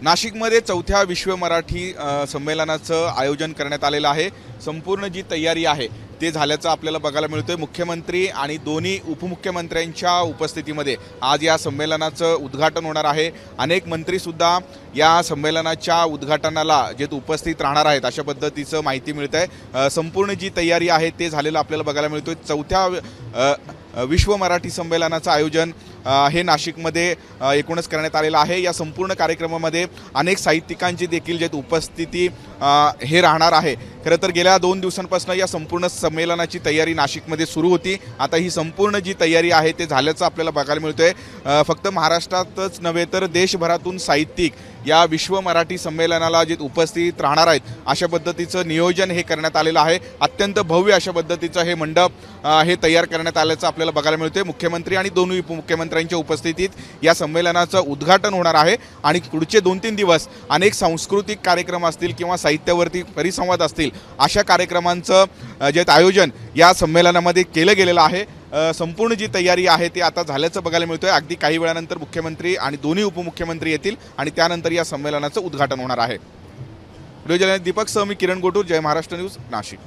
नाशिकमध्ये चौथ्या विश्व मराठी संमेलनाचं आयोजन करण्यात आलेलं आहे। संपूर्ण जी तयारी आहे ते झाल्याचं आपल्याला बघायला मिळतोय। मुख्यमंत्री आणि दोन्ही उपमुख्यमंत्र्यांच्या उपस्थितीमध्ये आज या संमेलनाचं उद्घाटन होणार आहे। अनेक मंत्री सुद्धा या संमेलनाच्या उद्घाटनाला जे उपस्थित राहणार आहेत अशा पद्धतीचं माहिती मिळतंय। संपूर्ण जी तयारी आहे ते झालेलं आपल्याला बघायला मिळतोय। चौथ्या विश्व मराठी संमेलनाचं आयोजन हे नाशिकमध्ये एकूणच करण्यात आलेलं आहे। या संपूर्ण कार्यक्रमामध्ये अनेक साहित्यिकांची देखील जे उपस्थिती हे राहणार आहे। खरं तर गेल्या 2 दिवसांपासून या संपूर्ण संमेलनाची तयारी नाशिकमध्ये सुरू होती। आता ही संपूर्ण जी तयारी आहे ते झाल्याचं आपल्याला बघायला मिळतंय। फक्त महाराष्ट्रातच नव्हे तर देशभरातून साहित्यिक या विश्व मराठी संमेलनाला जे उपस्थित राहणार आहेत अशा पद्धतीचं नियोजन हे करण्यात आलेलं आहे। अत्यंत भव्य अशा पद्धतीचं हे मंडप हे तयार करण्यात आल्याचं आपल्याला बघायला मिळतंय। मुख्यमंत्री आणि दोन्ही उपमुख्यमंत्र्यांच्या उपस्थितीत या संमेलनाचं उद्घाटन होणार आहे आणि पुढचे 2-3 दिवस अनेक सांस्कृतिक कार्यक्रम असतील किंवा साहित्यावरती परिसंवाद असतील अशा कार्यक्रमांचं जे आयोजन या संमेलनामध्ये केलं गेलेलं आहे। संपूर्ण जी तयारी आहे ती आता झाल्याचं बघायला मिळतोय। अगदी काही वेळानंतर मुख्यमंत्री आणि दोन्ही उपमुख्यमंत्री येतील आणि त्यानंतर या संमेलनाचं उद्घाटन होणार आहे। व्हिडिओ जर्नलिस्ट दीपक सह मी किरण गोटूर, जय महाराष्ट्र न्यूज, नाशिक।